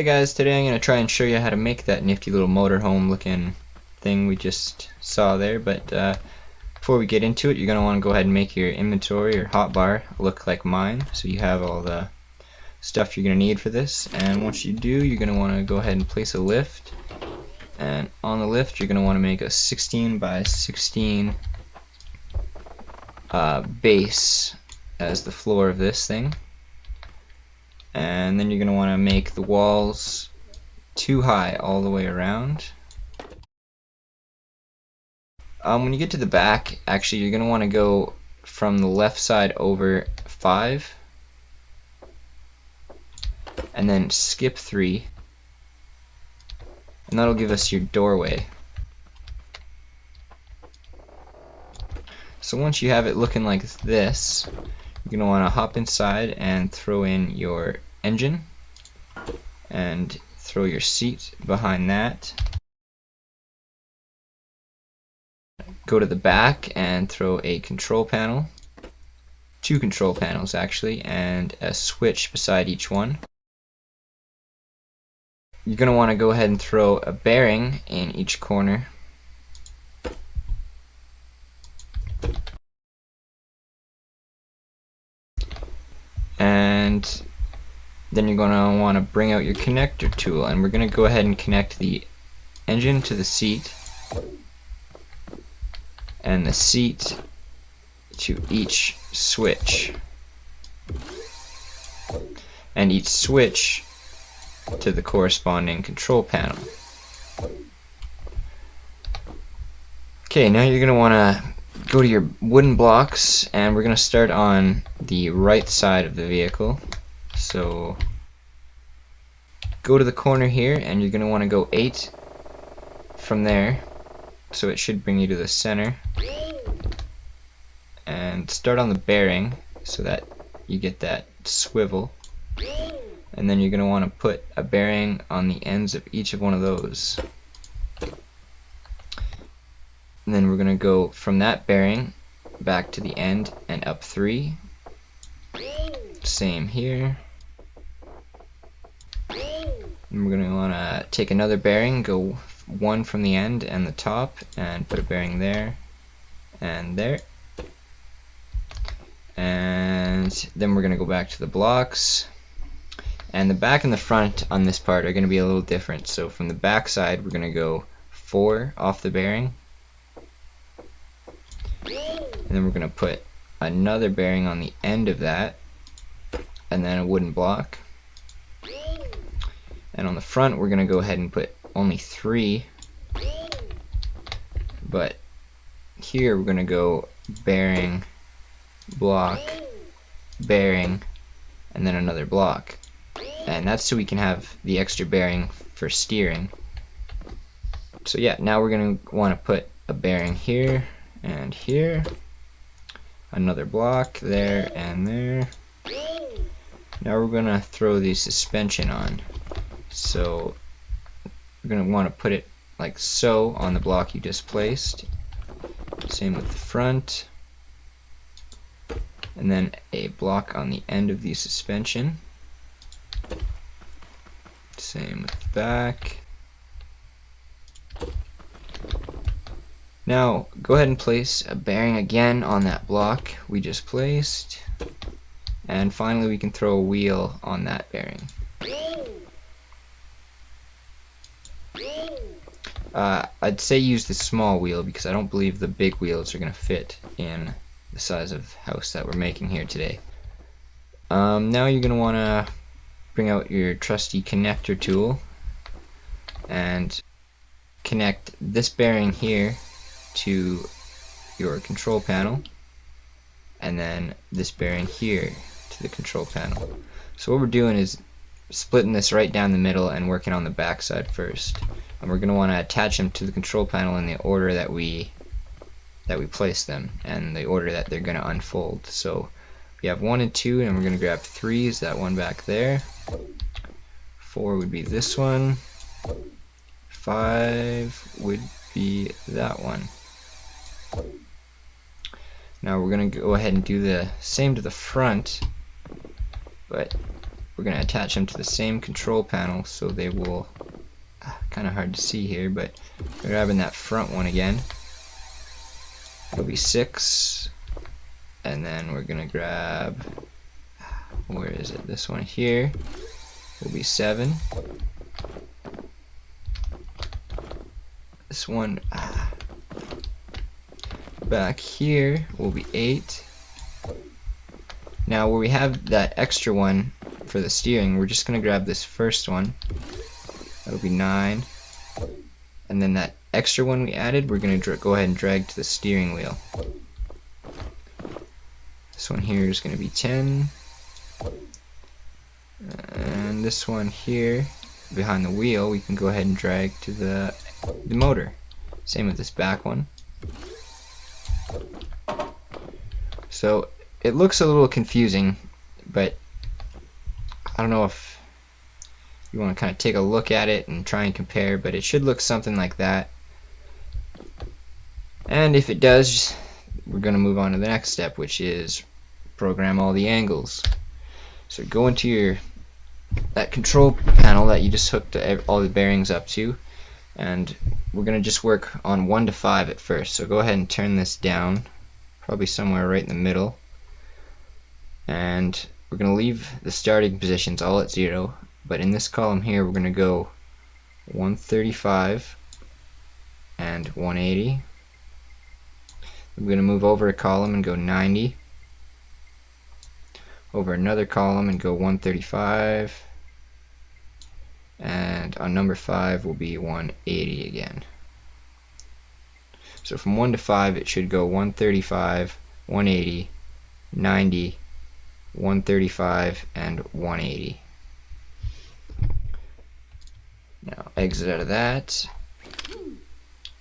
Hey guys, today I'm going to try and show you how to make that nifty little motorhome looking thing we just saw there, but before we get into it, you're going to want to go ahead and make your inventory or hotbar look like mine, so you have all the stuff you're going to need for this. And once you do, you're going to want to go ahead and place a lift, and on the lift you're going to want to make a 16 by 16 base as the floor of this thing. And then you're going to want to make the walls too high all the way around. When you get to the back, actually you're going to want to go from the left side over 5 and then skip 3, and that'll give us your doorway. So once you have it looking like this, you're going to want to hop inside and throw in your engine and throw your seat behind that. Go to the back and throw a control panel, 2 control panels actually, and a switch beside each one. You're going to want to go ahead and throw a bearing in each corner. And then you're going to want to bring out your connector tool, and we're going to go ahead and connect the engine to the seat and the seat to each switch, and each switch to the corresponding control panel. Okay, now you're going to want to go to your wooden blocks, and we're going to start on the right side of the vehicle. So go to the corner here, and you're going to want to go 8 from there, so it should bring you to the center, and start on the bearing so that you get that swivel, and then you're going to want to put a bearing on the ends of each of one of those. And then we're going to go from that bearing back to the end and up 3. Same here. And we're going to want to take another bearing, go 1 from the end and the top, and put a bearing there and there. And then we're going to go back to the blocks. And the back and the front on this part are going to be a little different. So from the back side, we're going to go 4 off the bearing. And then we're going to put another bearing on the end of that, and then a wooden block. And on the front, we're going to go ahead and put only 3. But here we're going to go bearing, block, bearing, and then another block. And that's so we can have the extra bearing for steering. So yeah, now we're going to want to put a bearing here and here, another block there and there. Now we're going to throw the suspension on. So we're going to want to put it like so on the block you just placed. Same with the front. And then a block on the end of the suspension. Same with the back. Now go ahead and place a bearing again on that block we just placed, and finally we can throw a wheel on that bearing. I'd say use the small wheel because I don't believe the big wheels are going to fit in the size of house that we're making here today. Now you're going to want to bring out your trusty connector tool and connect this bearing here to your control panel, and then this bearing here to the control panel. So what we're doing is splitting this right down the middle and working on the back side first, and we're going to want to attach them to the control panel in the order that we place them and the order that they're going to unfold. So we have 1 and 2, and we're going to grab 3 is that one back there, 4 would be this one, 5 would be that one. Now we're going to go ahead and do the same to the front, but we're going to attach them to the same control panel, so they will, kind of hard to see here, but we're grabbing that front one again. It'll be 6, and then we're going to grab, where is it, this one here will be 7. This one back here will be 8. Now where we have that extra one for the steering, we're just going to grab this first one. That'll be 9. And then that extra one we added, we're going to go ahead and drag to the steering wheel. This one here is going to be 10. And this one here, behind the wheel, we can go ahead and drag to the motor. Same with this back one. So it looks a little confusing, but I don't know if you want to kind of take a look at it and try and compare, but it should look something like that. And if it does, we're going to move on to the next step, which is program all the angles. So go into that control panel that you just hooked all the bearings up to, and we're going to just work on 1 to 5 at first. So go ahead and turn this down, probably somewhere right in the middle, and we're going to leave the starting positions all at 0, but in this column here we're going to go 135 and 180. We're going to move over a column and go 90, over another column and go 135, and on number 5 will be 180 again. So from 1 to 5 it should go 135, 180, 90, 135, and 180. Now exit out of that,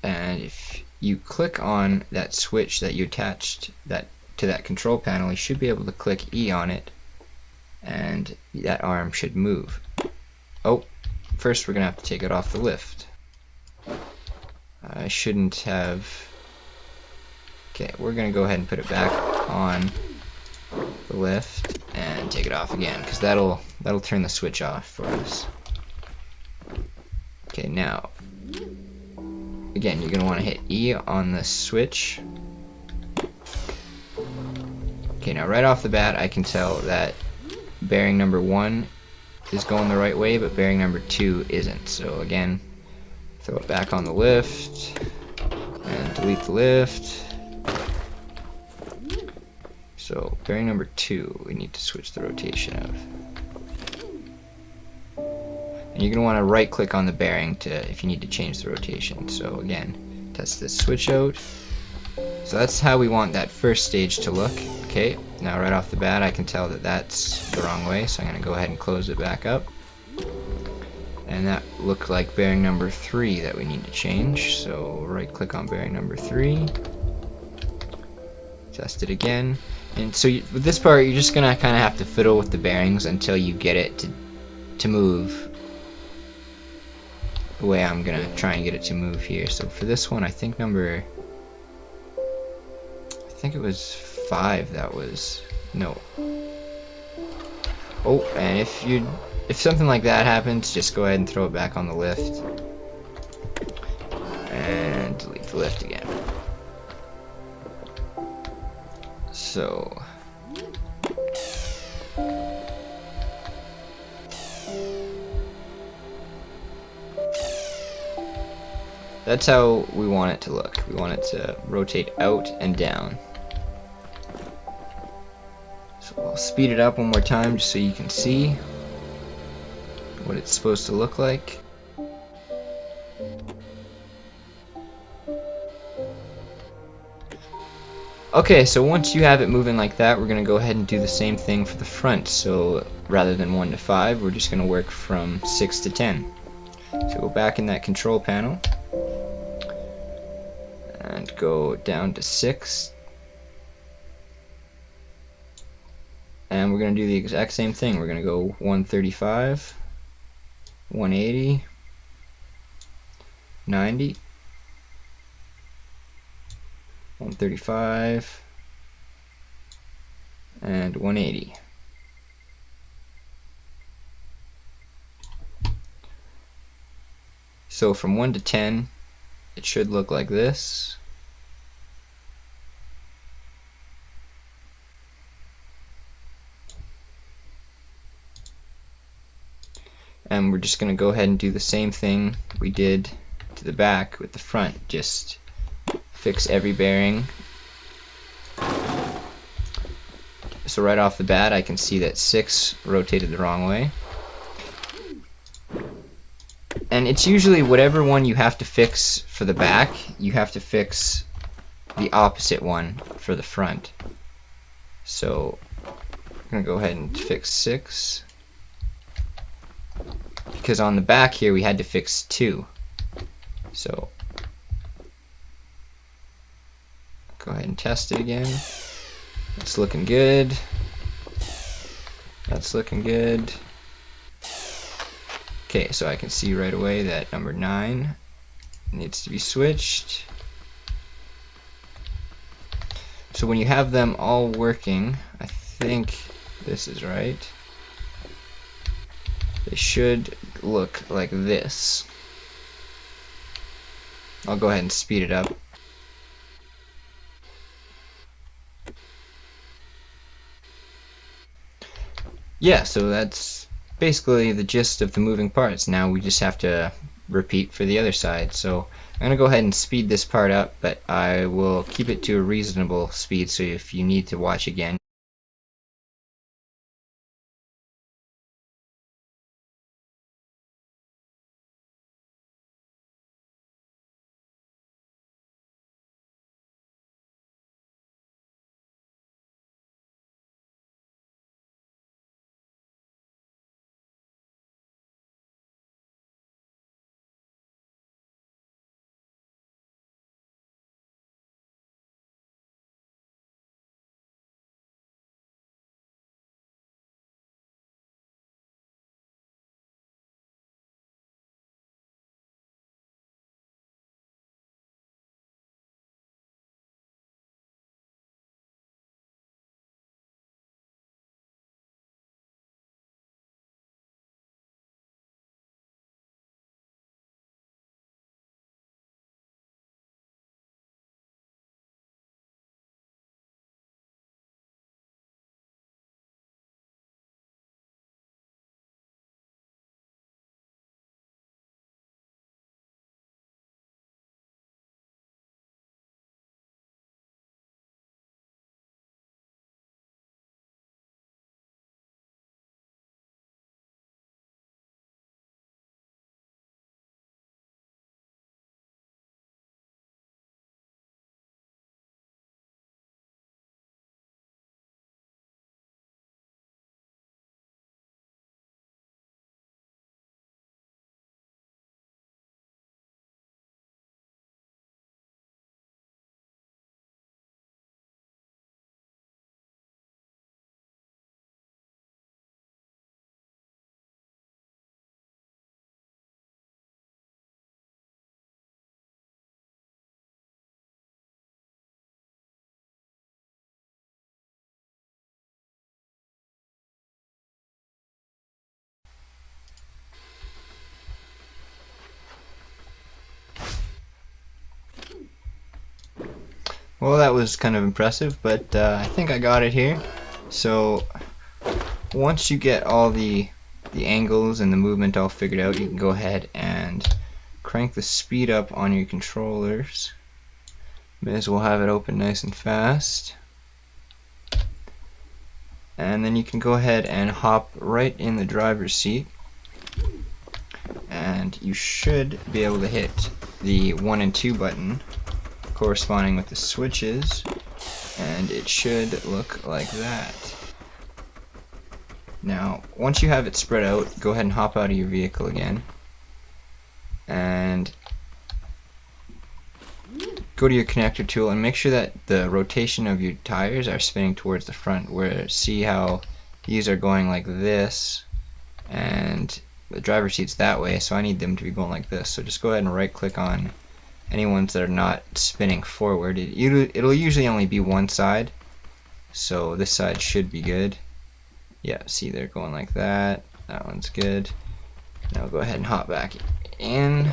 and if you click on that switch that you attached to that control panel, you should be able to click E on it, and that arm should move. Oh, first we're going to have to take it off the lift. I shouldn't have. Okay, we're going to go ahead and put it back on the lift and take it off again, because that'll turn the switch off for us. Okay, now again, you're going to want to hit E on the switch. Okay, now right off the bat I can tell that bearing number 1 is going the right way, but bearing number 2 isn't. So again, throw it back on the lift and delete the lift. So bearing number 2 we need to switch the rotation of. And you're going to want to right click on the bearing if you need to change the rotation. So again, test this switch out. So that's how we want that first stage to look. Okay, now right off the bat I can tell that that's the wrong way, so I'm going to go ahead and close it back up. And that looked like bearing number 3 that we need to change. So right click on bearing number 3. Test it again. And so with this part you're just going to kind of have to fiddle with the bearings until you get it to move the way I'm going to try and get it to move here. So for this one I think it was 5 that was, no. Oh, and if something like that happens, just go ahead and throw it back on the lift and delete the lift again. So that's how we want it to look. We want it to rotate out and down. So I'll speed it up one more time just so you can see what it's supposed to look like. Okay, so once you have it moving like that, we're going to go ahead and do the same thing for the front. So rather than 1 to 5, we're just going to work from 6 to 10. So go back in that control panel and go down to 6. And we're going to do the exact same thing. We're going to go 135, 180, 90, 135, and 180. So from 1 to 10, it should look like this. And we're just going to go ahead and do the same thing we did to the back with the front. Just fix every bearing. So right off the bat I can see that 6 rotated the wrong way. And it's usually whatever one you have to fix for the back, you have to fix the opposite one for the front. So I'm going to go ahead and fix 6. Because on the back here we had to fix 2. So go ahead and test it again. It's looking good. That's looking good. Okay, so I can see right away that number 9 needs to be switched. So when you have them all working, I think this is right. They should look like this. I'll go ahead and speed it up. Yeah, so that's basically the gist of the moving parts. Now we just have to repeat for the other side. So I'm going to go ahead and speed this part up, but I will keep it to a reasonable speed, so if you need to watch again. Well, that was kind of impressive, but I think I got it here. So once you get all the angles and the movement all figured out, you can go ahead and crank the speed up on your controllers. May as well have it open nice and fast. And then you can go ahead and hop right in the driver's seat, and you should be able to hit the 1 and 2 button corresponding with the switches, and it should look like that. Now once you have it spread out, go ahead and hop out of your vehicle again and go to your connector tool and make sure that the rotation of your tires are spinning towards the front, where see how these are going like this and the driver's seat's that way, so I need them to be going like this. So just go ahead and right click on any ones that are not spinning forward. It'll usually only be one side, so this side should be good. Yeah, see, they're going like that. That one's good. Now go ahead and hop back in.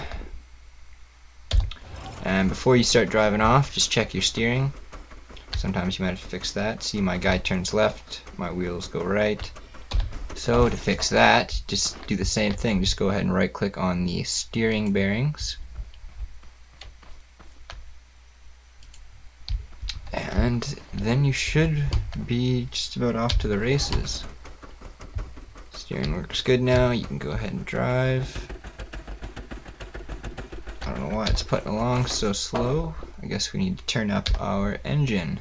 And before you start driving off, just check your steering. Sometimes you might have to fix that. See, my guide turns left, my wheels go right. So to fix that, just do the same thing. Just go ahead and right click on the steering bearings. And then you should be just about off to the races. Steering works good now. You can go ahead and drive. I don't know why it's putting along so slow. I guess we need to turn up our engine.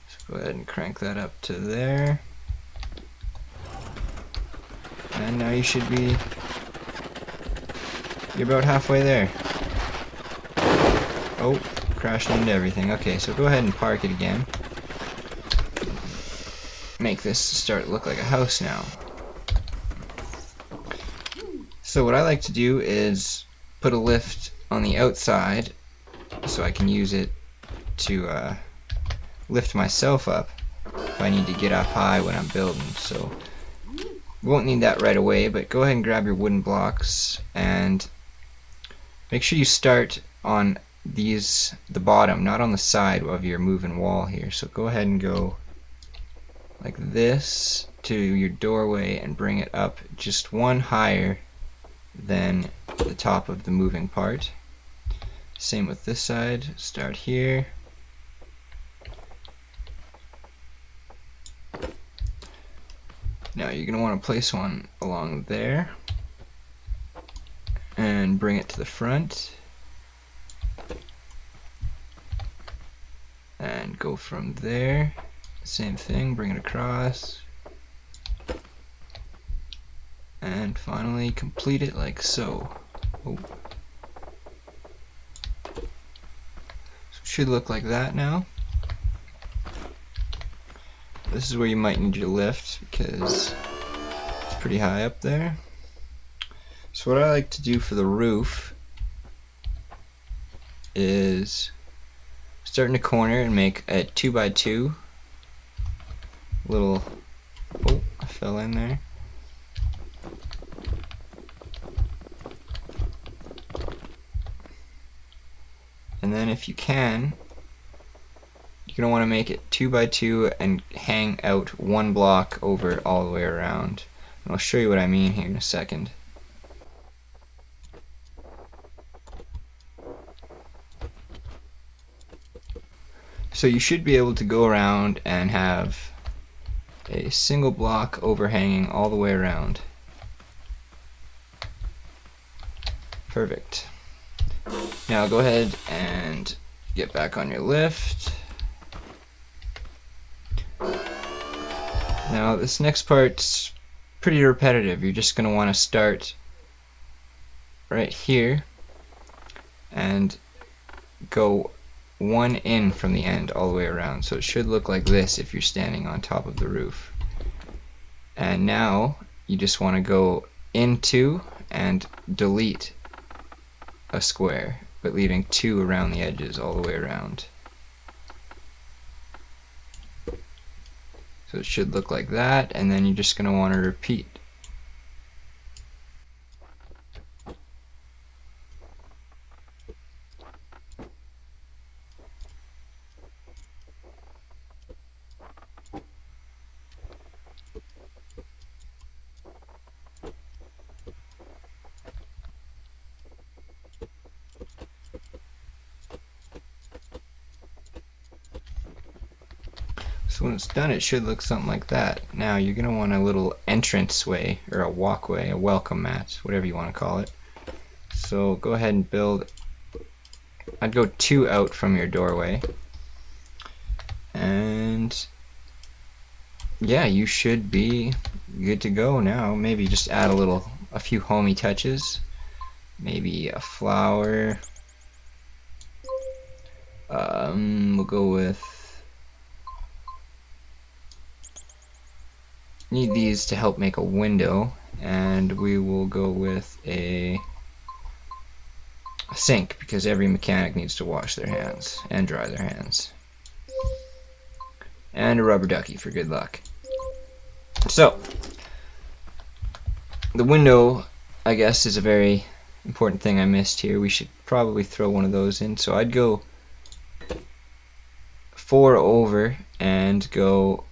So go ahead and crank that up to there. And now you should be, you're about halfway there. Oh, crashing into everything. Okay, so go ahead and park it again. Make this start to look like a house now. So what I like to do is put a lift on the outside so I can use it to lift myself up if I need to get up high when I'm building. So you won't need that right away, but go ahead and grab your wooden blocks and make sure you start on the bottom, not on the side of your moving wall here. So go ahead and go like this to your doorway and bring it up just one higher than the top of the moving part. Same with this side. Start here. Now you're going to want to place one along there and bring it to the front and go from there. Same thing, bring it across. And finally complete it like so. Oh. So it should look like that now. This is where you might need your lift because it's pretty high up there. So what I like to do for the roof is start in a corner and make a 2x2 little, oh, I fell in there. And then if you can, you're going to want to make it 2x2 and hang out one block over it all the way around. And I'll show you what I mean here in a second. So you should be able to go around and have a single block overhanging all the way around. Perfect. Now go ahead and get back on your lift. Now this next part's pretty repetitive. You're just going to want to start right here and go one in from the end all the way around. So it should look like this if you're standing on top of the roof. And now you just want to go into and delete a square, but leaving 2 around the edges all the way around. So it should look like that, and then you're just going to want to repeat. So when it's done, it should look something like that. Now you're going to want a little entrance way, or a walkway, a welcome mat, whatever you want to call it. So go ahead and build, I'd go 2 out from your doorway. And yeah, you should be good to go now. Maybe just add a few homey touches. Maybe a flower. We'll go with, need these to help make a window, and we will go with a sink because every mechanic needs to wash their hands and dry their hands. And a rubber ducky for good luck. So the window, I guess, is a very important thing I missed here. We should probably throw one of those in. So I'd go 4 over and go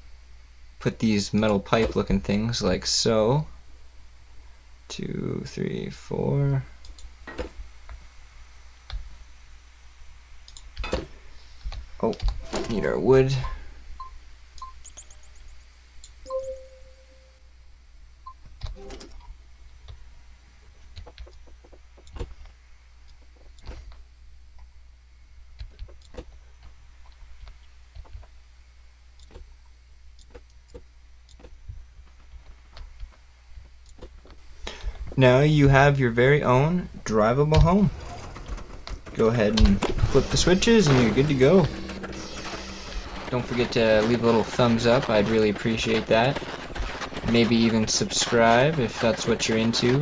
put these metal pipe looking things like so. 2, 3, 4. Oh, need our wood. Now you have your very own drivable home. Go ahead and flip the switches and you're good to go. Don't forget to leave a little thumbs up, I'd really appreciate that. Maybe even subscribe if that's what you're into.